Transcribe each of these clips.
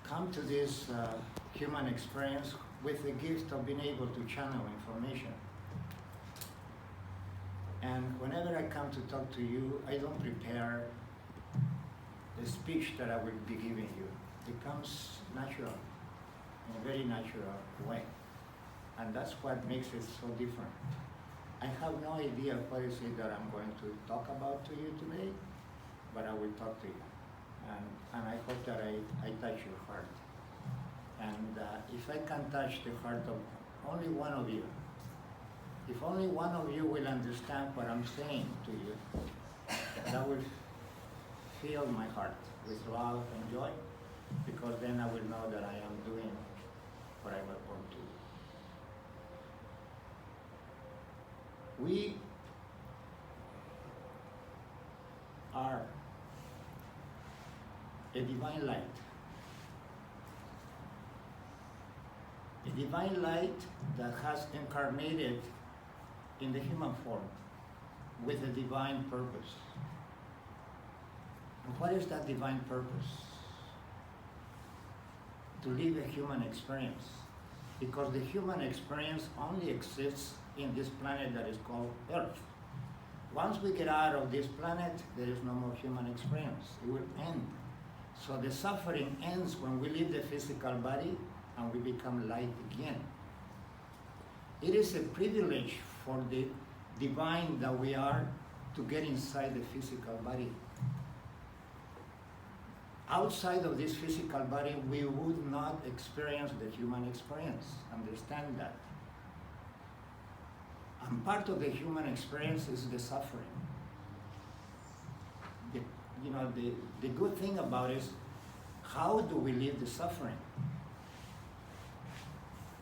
come to this human experience with the gift of being able to channel information. And whenever I come to talk to you, I don't prepare the speech that I will be giving you. It comes natural, in a very natural way. And that's what makes it so different. I have no idea what is it that I'm going to talk about to you today, but I will talk to you. And I hope that I touch your heart. And if I can touch the heart of only one of you, if only one of you will understand what I'm saying to you, that will fill my heart with love and joy, because then I will know that I am doing what I was born to do. We are a divine light. A divine light that has incarnated in the human form with a divine purpose. And what is that divine purpose? To live a human experience. Because the human experience only exists in this planet that is called Earth. Once we get out of this planet, there is no more human experience. It will end. So the suffering ends when we leave the physical body and we become light again. It is a privilege for the divine that we are to get inside the physical body. Outside of this physical body, we would not experience the human experience. Understand that. And part of the human experience is the suffering. The good thing about it is, how do we live the suffering?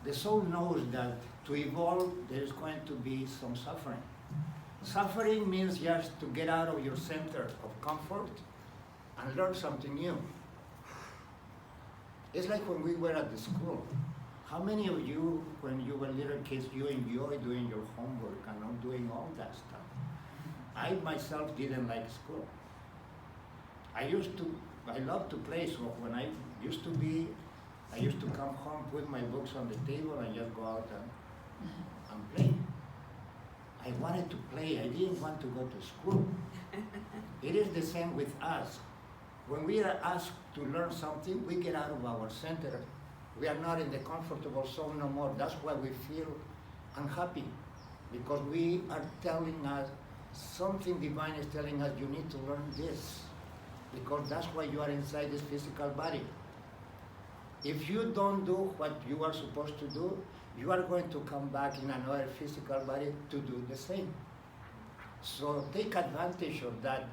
The soul knows that to evolve, there is going to be some suffering. Suffering means just to get out of your center of comfort and learn something new. It's like when we were at the school. How many of you, when you were little kids, you enjoyed doing your homework and not doing all that stuff? I myself didn't like school. I loved to play, so when I used to come home, put my books on the table and just go out and play. I wanted to play, I didn't want to go to school. It is the same with us. When we are asked to learn something, we get out of our center. We are not in the comfortable zone no more. That's why we feel unhappy, because we are telling us, something divine is telling us, you need to learn this, because that's why you are inside this physical body. If you don't do what you are supposed to do, you are going to come back in another physical body to do the same. So take advantage of that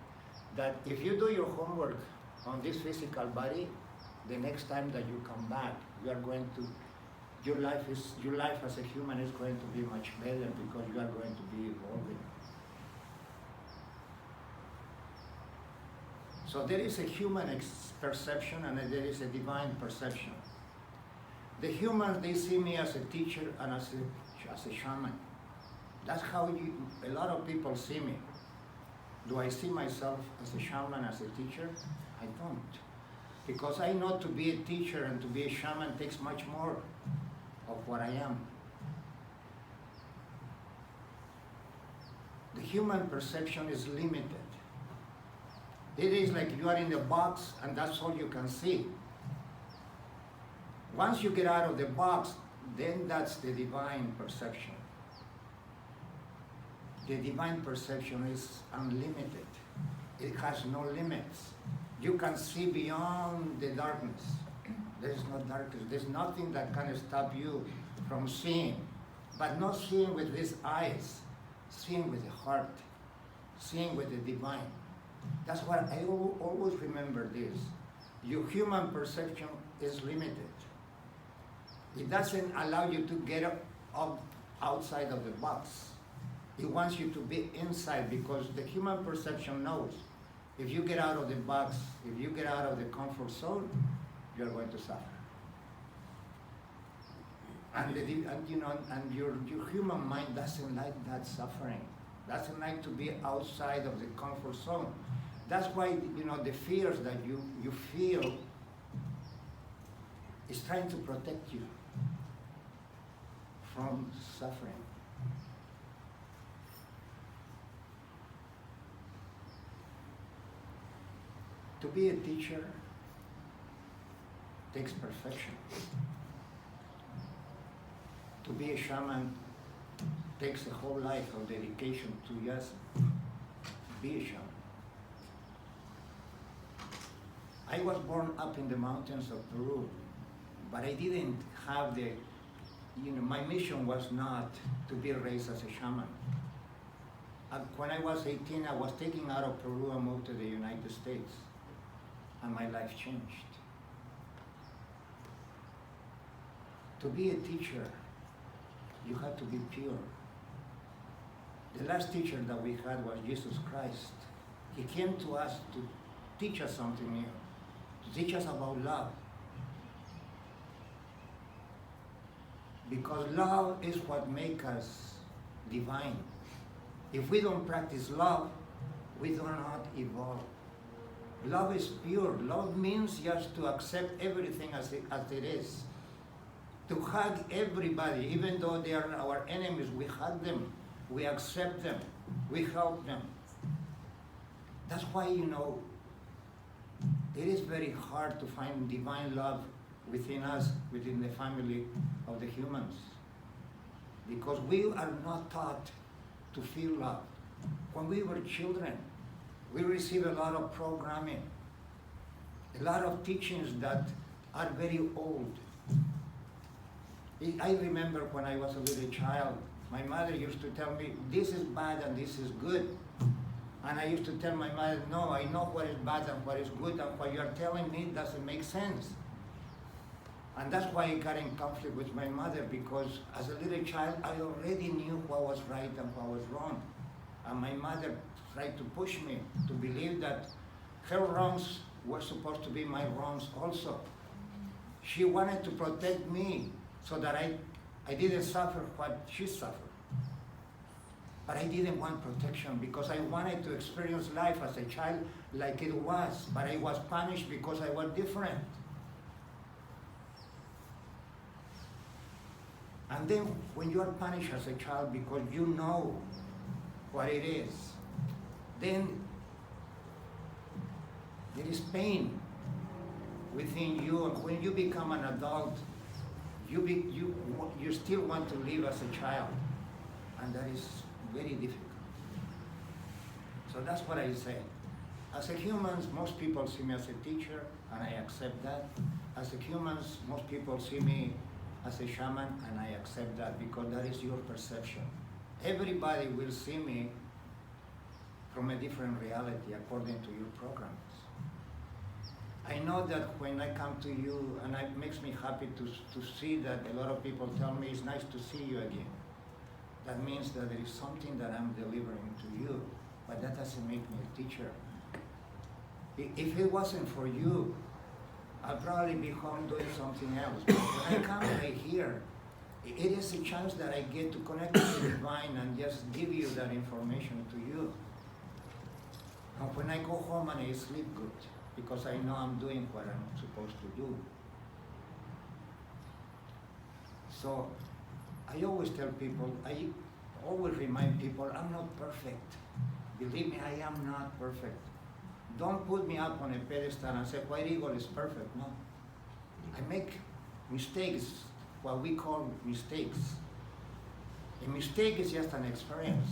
if you do your homework on this physical body, the next time that you come back, you are going to, your life as a human is going to be much better, because you are going to be evolving. So there is a human perception and there is a divine perception. The humans, they see me as a teacher and as a shaman. That's how a lot of people see me. Do I see myself as a shaman, as a teacher? I don't. Because I know to be a teacher and to be a shaman takes much more of what I am. The human perception is limited. It is like you are in a box and that's all you can see. Once you get out of the box, then that's the divine perception. The divine perception is unlimited. It has no limits. You can see beyond the darkness. There is no darkness. There's nothing that can stop you from seeing, but not seeing with these eyes, seeing with the heart, seeing with the divine. That's what I always remember this. Your human perception is limited. It doesn't allow you to get up outside of the box. It wants you to be inside, because the human perception knows if you get out of the box, if you get out of the comfort zone, you're going to suffer. And your human mind doesn't like that suffering. Doesn't like to be outside of the comfort zone. That's why the fears that you feel is trying to protect you from suffering. To be a teacher takes perfection. To be a shaman takes a whole life of dedication to just be a shaman. I was born up in the mountains of Peru, but I didn't have my mission was not to be raised as a shaman. When I was 18, I was taken out of Peru and moved to the United States, and my life changed. To be a teacher, you have to be pure. The last teacher that we had was Jesus Christ. He came to us to teach us something new, to teach us about love. Because love is what makes us divine. If we don't practice love, we do not evolve. Love is pure. Love means just to accept everything as it is. To hug everybody, even though they are our enemies, we hug them, we accept them, we help them. That's why, it is very hard to find divine love within us, within the family of the humans. Because we are not taught to feel love. When we were children, we received a lot of programming, a lot of teachings that are very old. I remember when I was a little child, my mother used to tell me, this is bad and this is good. And I used to tell my mother, no, I know what is bad and what is good, and what you're telling me doesn't make sense. And that's why I got in conflict with my mother, because as a little child, I already knew what was right and what was wrong. And my mother tried to push me to believe that her wrongs were supposed to be my wrongs also. She wanted to protect me so that I didn't suffer what she suffered. But I didn't want protection because I wanted to experience life as a child like it was, but I was punished because I was different. And then when you are punished as a child because you know what it is, then there is pain within you, and when you become an adult, you still want to live as a child, and that is very difficult. So that's what I say. As a humans, most people see me as a teacher, and I accept that. As a humans, most people see me as a shaman, and I accept that because that is your perception. Everybody will see me from a different reality according to your programs. I know that when I come to you, and it makes me happy to see that a lot of people tell me it's nice to see you again. That means that there is something that I'm delivering to you, but that doesn't make me a teacher. If it wasn't for you, I'd probably be home doing something else. But when I come right here, it is a chance that I get to connect with the divine and just give you that information to you. And when I go home and I sleep good, because I know I'm doing what I'm supposed to do. So I always tell people, I always remind people, I'm not perfect. Believe me, I am not perfect. Don't put me up on a pedestal and say, White Eagle is perfect. No. I make mistakes, what we call mistakes. A mistake is just an experience.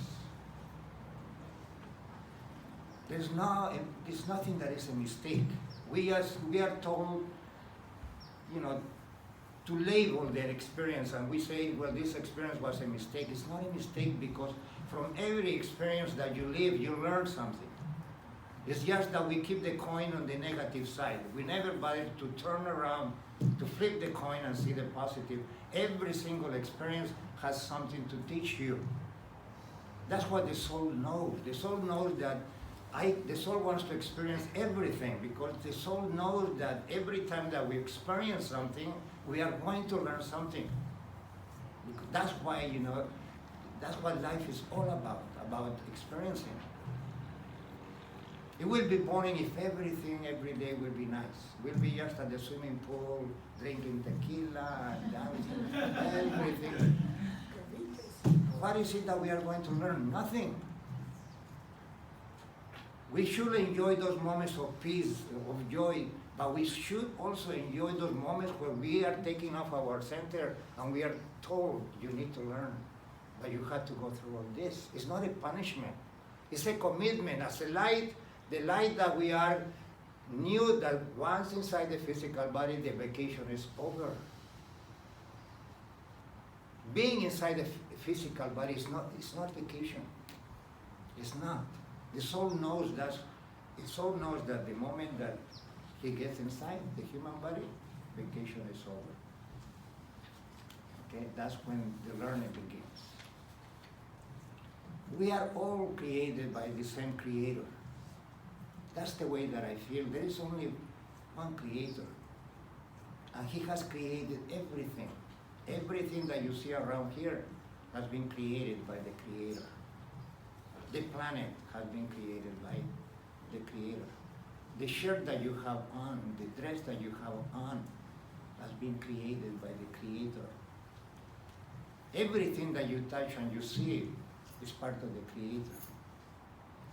There's nothing that is a mistake. We are told, to label their experience, and we say, well, this experience was a mistake. It's not a mistake because from every experience that you live, you learn something. It's just that we keep the coin on the negative side. We never bother to turn around, to flip the coin and see the positive. Every single experience has something to teach you. That's what the soul knows. The soul knows that the soul wants to experience everything because the soul knows that every time that we experience something, we are going to learn something. That's why, that's what life is all about experiencing. It will be boring if everything every day will be nice. We'll be just at the swimming pool, drinking tequila and dancing, everything. What is it that we are going to learn? Nothing. We should enjoy those moments of peace, of joy, but we should also enjoy those moments where we are taking off our center and we are told, you need to learn, but you have to go through all this. It's not a punishment. It's a commitment. As a light, the light that we are knew that once inside the physical body, the vacation is over. Being inside the physical body is not vacation. It's not. The soul knows that. The soul knows that the moment that he gets inside the human body, vacation is over. Okay, that's when the learning begins. We are all created by the same creator. That's the way that I feel. There is only one creator. And he has created everything. Everything that you see around here has been created by the creator. The planet has been created by the creator. The shirt that you have on, the dress that you have on, has been created by the creator. Everything that you touch and you see is part of the creator.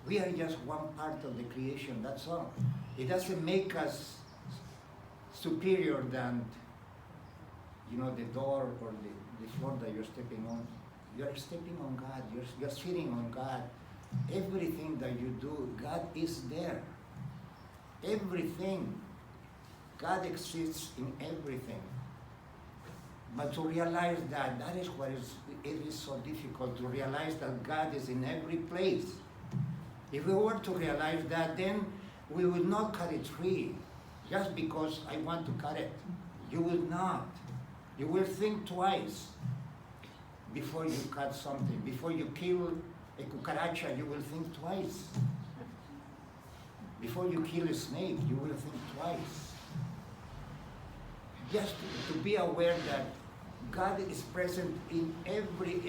We are just one part of the creation, that's all. It doesn't make us superior than, the door or the floor that you're stepping on. You're stepping on God, you're sitting on God. Everything that you do, God is there. Everything. God exists in everything. But to realize that is what it is so difficult, to realize that God is in every place. If we were to realize that, then we will not cut a tree just because I want to cut it. You will not. You will think twice before you cut something. Before you kill a cucaracha, you will think twice. Before you kill a snake, you will think twice. Just to be aware that God is present in every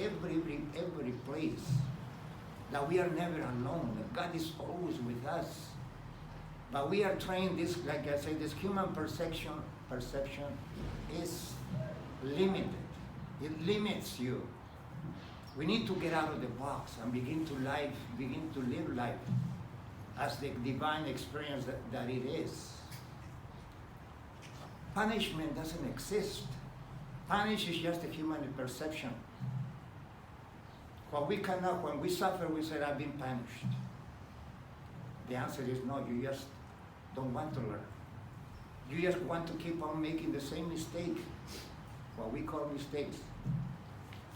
place. That we are never alone. That God is always with us. But we are trained this, like I said, this human perception is limited. It limits you. We need to get out of the box and begin to live life as the divine experience that it is. Punishment doesn't exist. Punish is just a human perception. When we suffer, we say, I've been punished. The answer is no, you just don't want to learn. You just want to keep on making the same mistake, what we call mistakes.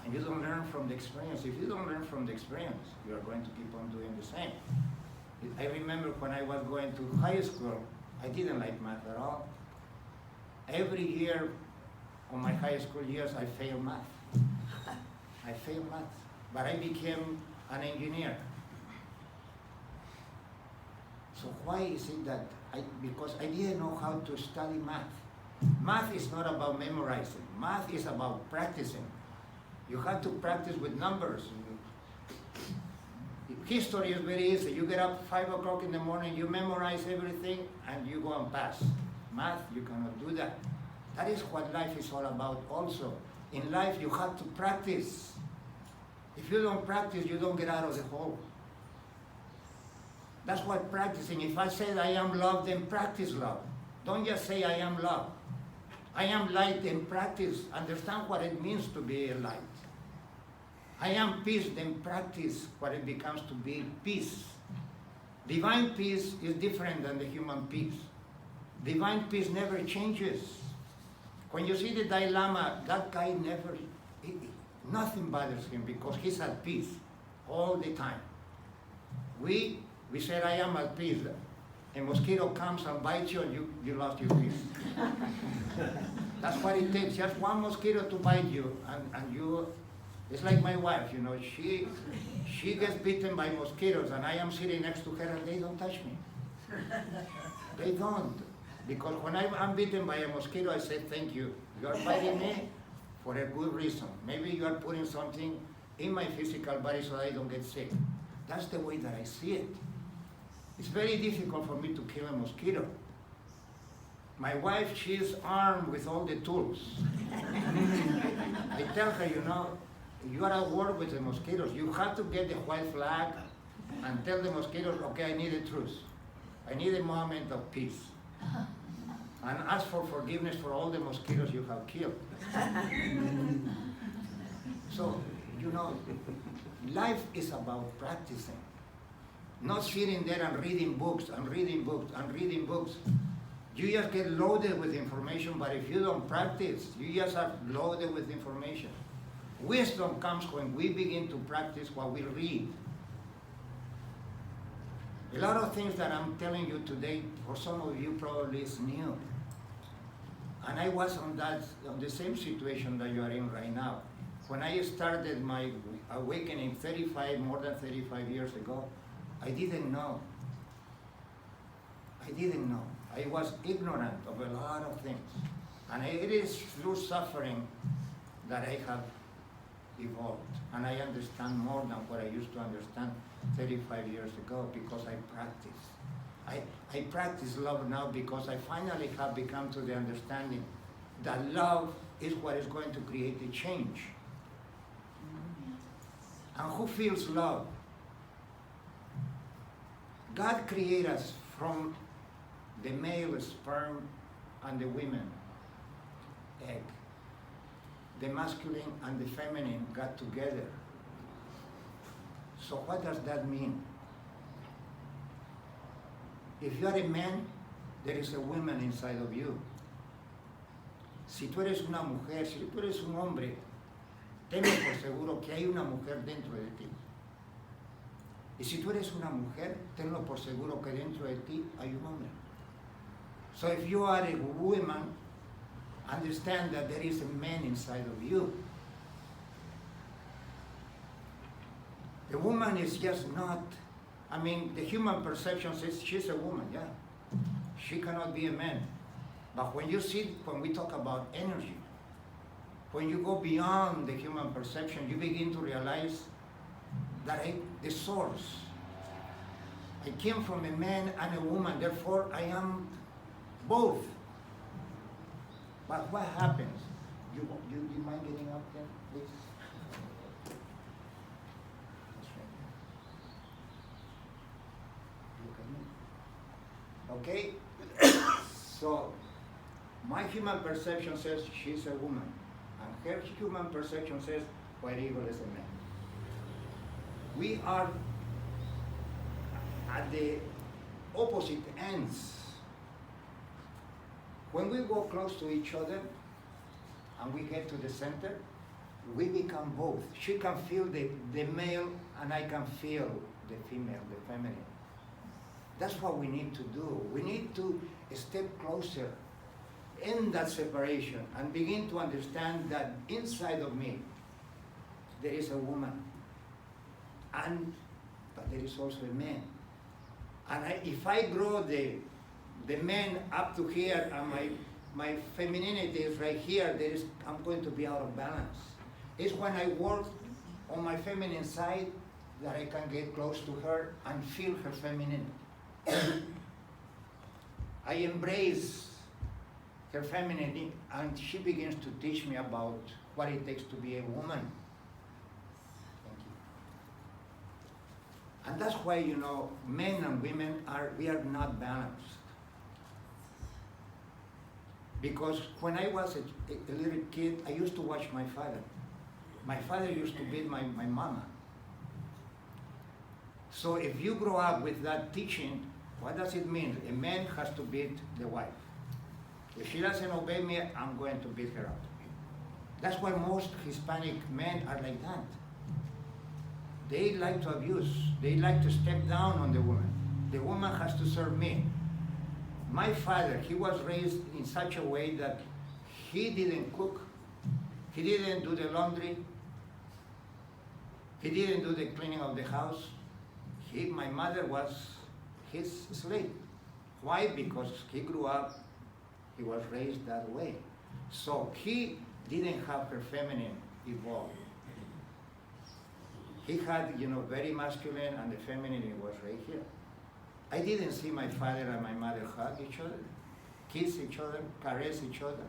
And you don't learn from the experience. If you don't learn from the experience, you are going to keep on doing the same. I remember when I was going to high school, I didn't like math at all. Every year on my high school years, I failed math. I failed math, but I became an engineer. So why is it that because I didn't know how to study math. Math is not about memorizing. Math is about practicing. You have to practice with numbers. History is very easy. You get up 5 o'clock in the morning, you memorize everything, and you go and pass. Math, you cannot do that. That is what life is all about also. In life, you have to practice. If you don't practice, you don't get out of the hole. That's what practicing. If I said I am love, then practice love. Don't just say I am love. I am light, then practice. Understand what it means to be a light. I am peace, then practice what it becomes to be peace. Divine peace is different than the human peace. Divine peace never changes. When you see the Dalai Lama, that guy nothing bothers him because he's at peace all the time. We said, I am at peace. A mosquito comes and bites you and you lost your peace. That's what it takes, just one mosquito to bite you and you, it's like my wife, she gets bitten by mosquitoes and I am sitting next to her and they don't touch me. They don't. Because when I'm bitten by a mosquito, I say, thank you. You are biting me for a good reason. Maybe you are putting something in my physical body so that I don't get sick. That's the way that I see it. It's very difficult for me to kill a mosquito. My wife, she's armed with all the tools. I tell her, you are at war with the mosquitoes. You have to get the white flag and tell the mosquitoes, okay, I need a truce. I need a moment of peace. And ask for forgiveness for all the mosquitoes you have killed. So, life is about practicing. Not sitting there and reading books and reading books and reading books. You just get loaded with information, but if you don't practice, you just are loaded with information. Wisdom comes when we begin to practice what we read. A lot of things that I'm telling you today, for some of you probably is new. And I was on the same situation that you are in right now. When I started my awakening more than 35 years ago, I didn't know. I was ignorant of a lot of things. And it is through suffering that I have evolved. And I understand more than what I used to understand 35 years ago because I practice. I practice love now because I finally have become to the understanding that love is what is going to create the change. And who feels love? God created us from the male sperm and the women egg. The masculine and the feminine got together. So what does that mean? If you are a man, there is a woman inside of you. Si tú eres una mujer, si tú eres un hombre, tenlo por seguro que hay una mujer dentro de ti. Y si tú eres una mujer, tenlo por seguro que dentro de ti hay un hombre. So if you are a woman, understand that there is a man inside of you. The woman is just not, the human perception says she's a woman, yeah. She cannot be a man. But when we talk about energy, when you go beyond the human perception, you begin to realize that the source, I came from a man and a woman, therefore I am both. But what happens? You mind getting up there, please? Look at me. Okay? So, my human perception says she's a woman. And her human perception says White Eagle is a man. We are at the opposite ends. When we go close to each other and we get to the center, we become both. She can feel the male and I can feel the female, the feminine. That's what we need to do. We need to step closer in that separation and begin to understand that inside of me there is a woman, but there is also a man. And if I grow the man up to here and my femininity is right here, I'm going to be out of balance. It's when I work on my feminine side that I can get close to her and feel her femininity. I embrace her femininity and she begins to teach me about what it takes to be a woman. Thank you. And that's why, men and women we are not balanced. Because when I was a little kid, I used to watch my father. My father used to beat my mama. So if you grow up with that teaching, what does it mean? A man has to beat the wife. If she doesn't obey me, I'm going to beat her up. That's why most Hispanic men are like that. They like to abuse. They like to step down on the woman. The woman has to serve me. My father, he was raised in such a way that he didn't cook. He didn't do the laundry. He didn't do the cleaning of the house. My mother was his slave. Why? Because he grew up, he was raised that way. So he didn't have her feminine evolved. He had, very masculine, and the feminine was right here. I didn't see my father and my mother hug each other, kiss each other, caress each other.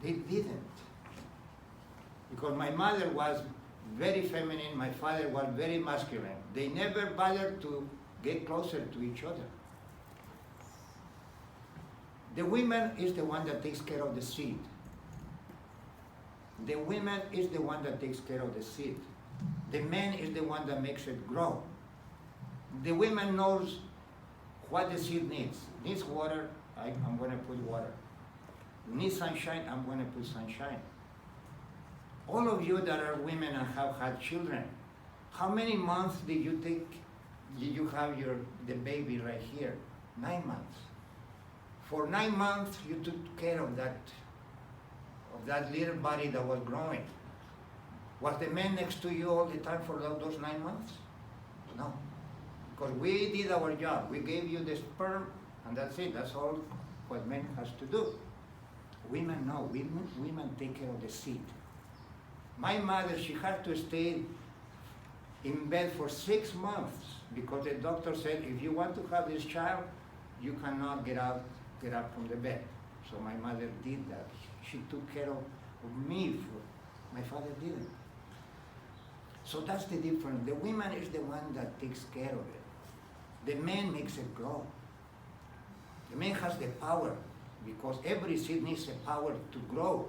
They didn't. Because my mother was very feminine, my father was very masculine. They never bothered to get closer to each other. The woman is the one that takes care of the seed. The woman is the one that takes care of the seed. The man is the one that makes it grow. The woman knows what the seed needs. Needs water, I'm going to put water. Needs sunshine, I'm going to put sunshine. All of you that are women and have had children, how many months did you have the baby right here? 9 months. For 9 months, you took care of that little body that was growing. Was the man next to you all the time for those 9 months? No. Because we did our job. We gave you the sperm, and that's it. That's all what men has to do. Women, no. Women take care of the seed. My mother, she had to stay in bed for 6 months because the doctor said, if you want to have this child, you cannot get up from the bed. So my mother did that. She took care of me. My father didn't. So that's the difference. The woman is the one that takes care of it. The man makes it grow. The man has the power because every seed needs the power to grow.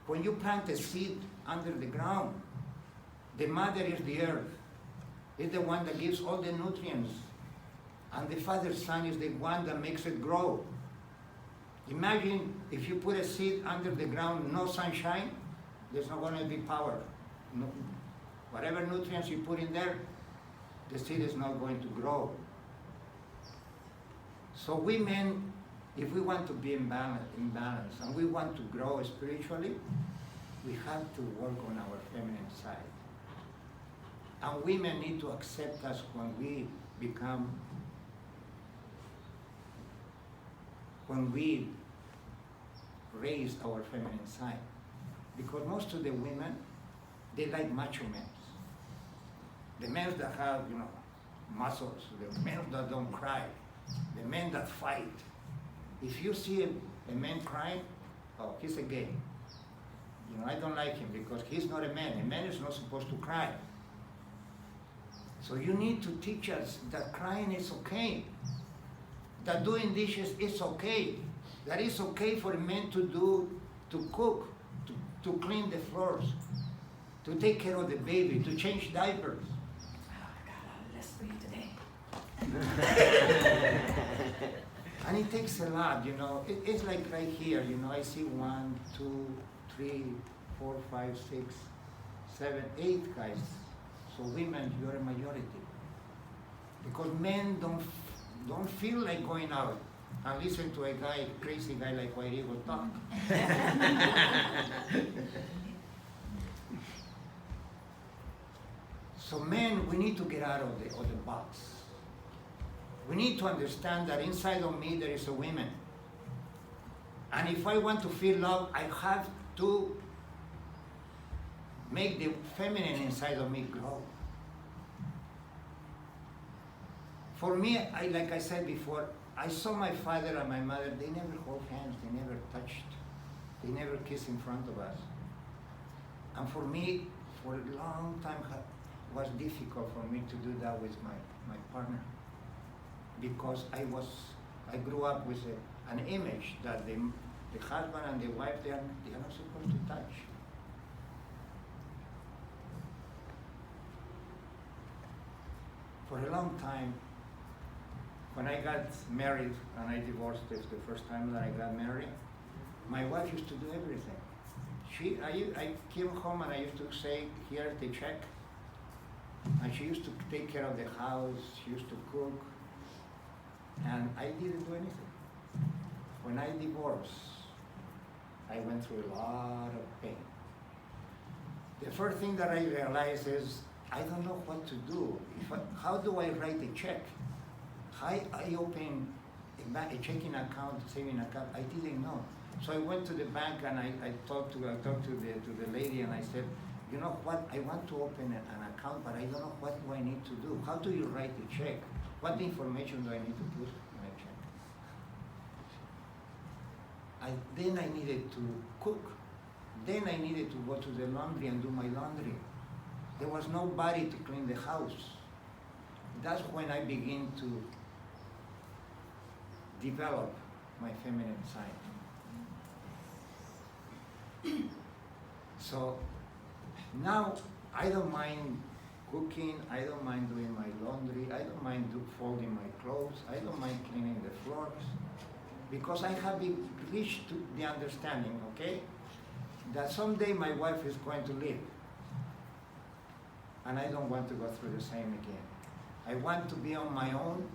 When you plant a seed under the ground, the mother is the earth. It's the one that gives all the nutrients. And the Father's Son is the one that makes it grow. Imagine if you put a seed under the ground, no sunshine, there's not going to be power. No, whatever nutrients you put in there, the seed is not going to grow. So we men, if we want to be in balance and we want to grow spiritually, we have to work on our feminine side. And women need to accept us when we raise our feminine side. Because most of the women, they like macho men. The men that have, muscles, the men that don't cry, the men that fight. If you see a man crying, oh, he's a gay. I don't like him because he's not a man. A man is not supposed to cry. So you need to teach us that crying is okay. That doing dishes is okay. That it's okay for men to cook, to clean the floors, to take care of the baby, to change diapers. Oh, I got a list for you today. And it takes a lot, It's like right here, I see 1, 2, 3, 4, 5, 6, 7, 8 guys. So women, you're a majority. Because men don't feel like going out and listen to a crazy guy like White Eagle talk. So men, we need to get out of the box. We need to understand that inside of me there is a woman. And if I want to feel love, I have to make the feminine inside of me grow. For me, like I said before, I saw my father and my mother, they never hold hands, they never touched, they never kissed in front of us. And for me, for a long time, it was difficult for me to do that with my partner. Because I grew up with an image that the husband and the wife, they are not supposed to touch. For a long time, when I got married and I divorced the first time that I got married, my wife used to do everything. I came home and I used to say, here's the check. And she used to take care of the house, she used to cook, and I didn't do anything. When I divorced, I went through a lot of pain. The first thing that I realized is, I don't know what to do. How do I write a check? I open a checking account, saving account. I didn't know. So I went to the bank and I talked to the lady and I said, you know what, I want to open an account, but I don't know what do I need to do. How do you write a check? What information do I need to put in my check? Then I needed to cook. Then I needed to go to the laundry and do my laundry. There was nobody to clean the house. That's when I began to develop my feminine side. So now I don't mind cooking, I don't mind doing my laundry, I don't mind folding my clothes, I don't mind cleaning the floors, because I have reached to the understanding, okay, that someday my wife is going to leave, and I don't want to go through the same again. I want to be on my own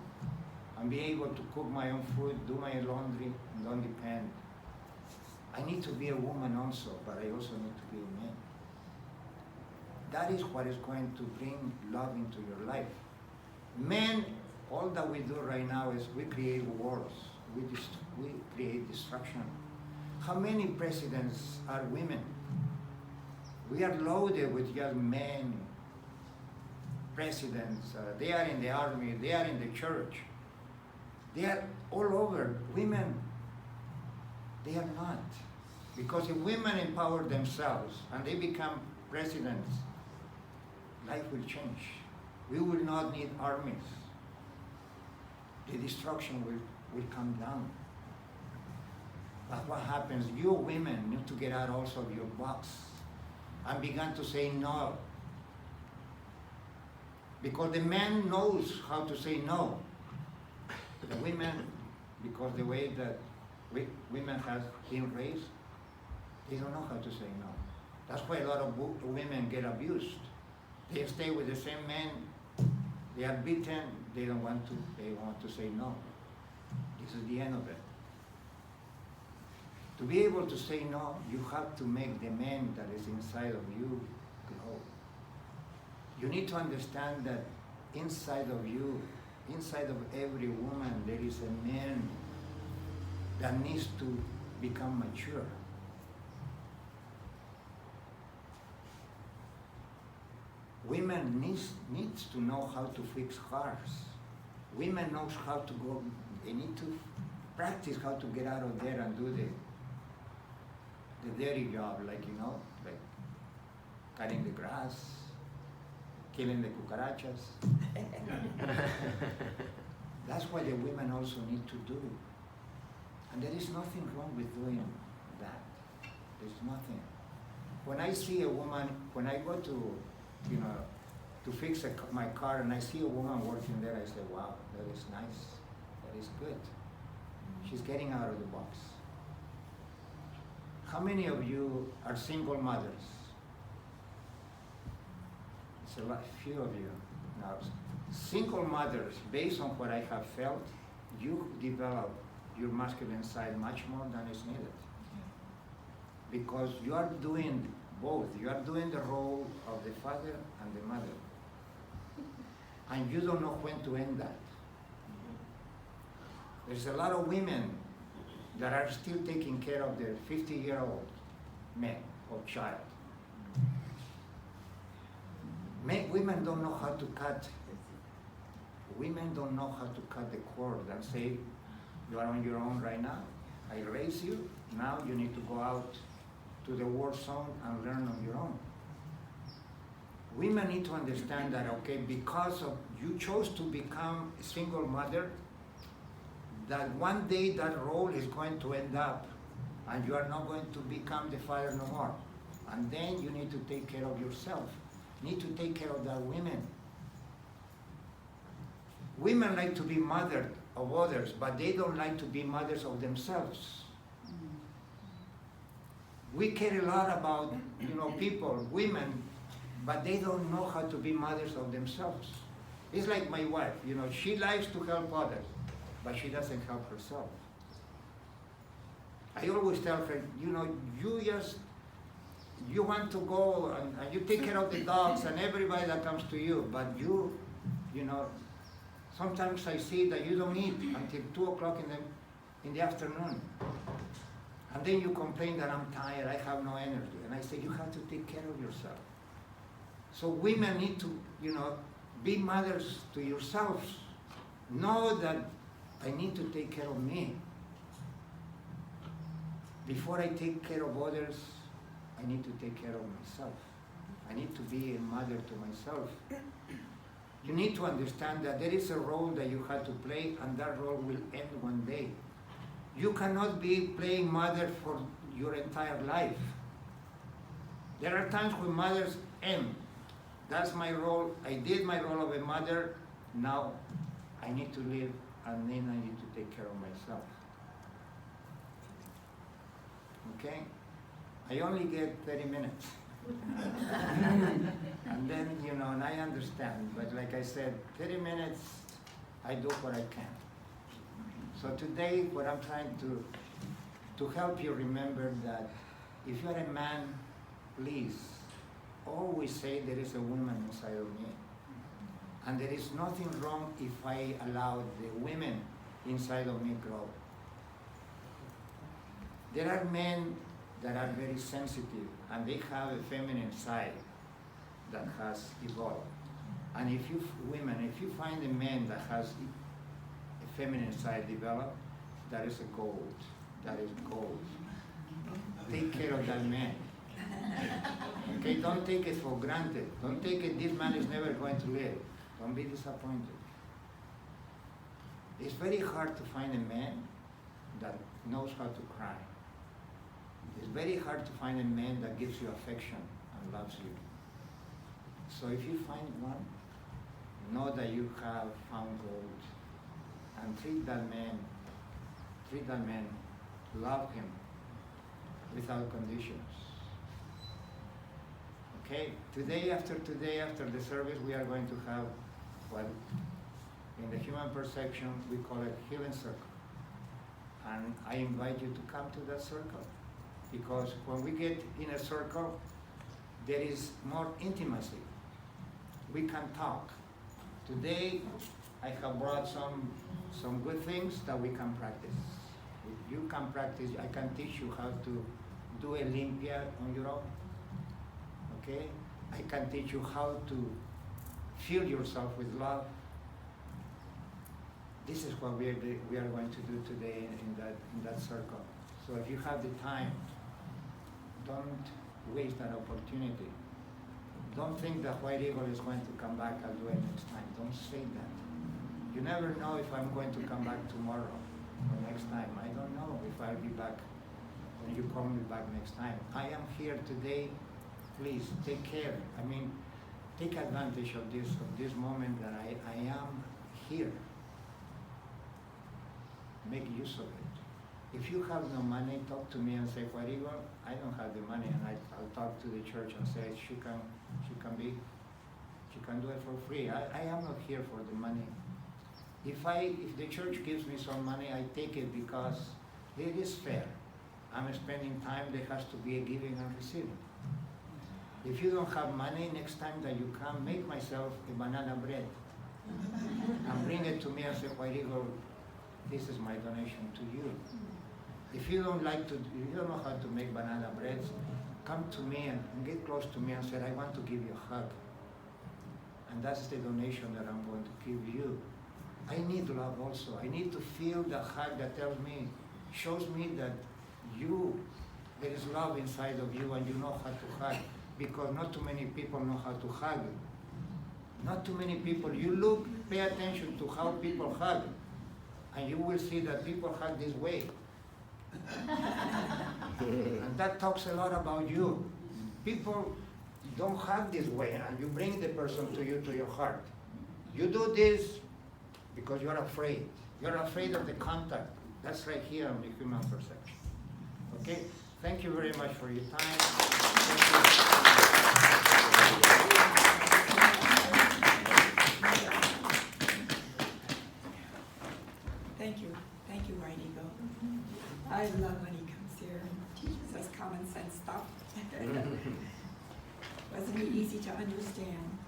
and be able to cook my own food, do my laundry, and don't depend. I need to be a woman also, but I also need to be a man. That is what is going to bring love into your life. Men, all that we do right now is we create wars, we create destruction. How many presidents are women? We are loaded with young men, presidents, they are in the army, they are in the church. They are all over. Women, they are not. Because if women empower themselves and they become presidents, life will change. We will not need armies. The destruction will come down. But what happens? You women need to get out also of your box and begin to say no. Because the man knows how to say no. The women, because the way that women have been raised, they don't know how to say no. That's why a lot of women get abused. They stay with the same man, they are beaten, they want to say no. This is the end of it. To be able to say no, you have to make the man that is inside of you grow. You need to understand that inside of you, inside of every woman, there is a man that needs to become mature. Women needs to know how to fix cars. Women knows how to go, they need to practice how to get out of there and do the dirty job, like cutting the grass, killing the cucarachas. That's what the women also need to do. And there is nothing wrong with doing that. There's nothing. When I see a woman, when I go to fix my car and I see a woman working there, I say, wow, that is nice, that is good. She's getting out of the box. How many of you are single mothers? It's a lot, few of you. Now, single mothers, based on what I have felt, you develop your masculine side much more than is needed. Because you are doing both. You are doing the role of the father and the mother. And you don't know when to end that. There's a lot of women that are still taking care of their 50-year-old man or child. Women don't know how to cut. Women don't know how to cut the cord and say, you are on your own right now. I raise you. Now you need to go out to the war zone and learn on your own. Women need to understand that, okay, because of you chose to become a single mother, that one day that role is going to end up and you are not going to become the father no more. And then you need to take care of yourself. You need to take care of that women. Women like to be mothers of others, but they don't like to be mothers of themselves. We care a lot about, people, women, but they don't know how to be mothers of themselves. It's like my wife, she likes to help others, but she doesn't help herself. I always tell her, you want to go and you take care of the dogs and everybody that comes to you, but sometimes I see that you don't eat until 2 o'clock in the afternoon. And then you complain that I'm tired, I have no energy. And I say, you have to take care of yourself. So women need to, be mothers to yourselves. Know that I need to take care of me. Before I take care of others, I need to take care of myself. I need to be a mother to myself. You need to understand that there is a role that you have to play, and that role will end one day. You cannot be playing mother for your entire life. There are times when mothers end. That's my role. I did my role of a mother. Now I need to live, and then I need to take care of myself. Okay? I only get 30 minutes. And then, and I understand, but like I said, 30 minutes, I do what I can. So today, what I'm trying to help you remember that if you're a man, please, always say there is a woman inside of me. And there is nothing wrong if I allow the women inside of me grow. There are men that are very sensitive, and they have a feminine side that has evolved. And if you find a man that has a feminine side developed, that is a gold. That is gold. Take care of that man. Okay, don't take it for granted. Don't take it, this man is never going to live. Don't be disappointed. It's very hard to find a man that knows how to cry. It's very hard to find a man that gives you affection and loves you. So if you find one, know that you have found gold, and treat that man, love him without conditions. Okay, today after the service, we are going to have what in the human perception we call a healing circle. And I invite you to come to that circle, because when we get in a circle, there is more intimacy. We can talk. Today, I have brought some good things that we can practice. If you can practice, I can teach you how to do a limpia on your own. Okay? I can teach you how to fill yourself with love. This is what we are going to do today in that circle. So if you have the time, don't waste that opportunity. Don't think that White Eagle is going to come back, I'll do it next time. Don't say that. You never know if I'm going to come back tomorrow or next time. I don't know if I'll be back when you call me back next time. I am here today. Please take care. I mean, take advantage of this moment that I am here. Make use of it. If you have no money, talk to me and say, White Eagle, I don't have the money, and I'll talk to the church and say she can do it for free. I am not here for the money. If the church gives me some money, I take it because it is fair. I'm spending time, there has to be a giving and receiving. If you don't have money, next time that you come, make myself a banana bread and bring it to me and say, White Eagle, this is my donation to you. If you don't know how to make banana breads, come to me and get close to me and say, I want to give you a hug. And that's the donation that I'm going to give you. I need love also. I need to feel the hug that shows me that there is love inside of you and you know how to hug. Because not too many people know how to hug. Not too many people. Pay attention to how people hug, and you will see that people hug this way. And that talks a lot about you. People don't hug this way, and you bring the person to your heart. You do this because you're afraid. You're afraid of the contact. That's right here on the human perception. Okay? Thank you very much for your time. Thank you. Thank you, White Eagle. I love when he comes here and teaches us common sense stuff. Wasn't he easy to understand?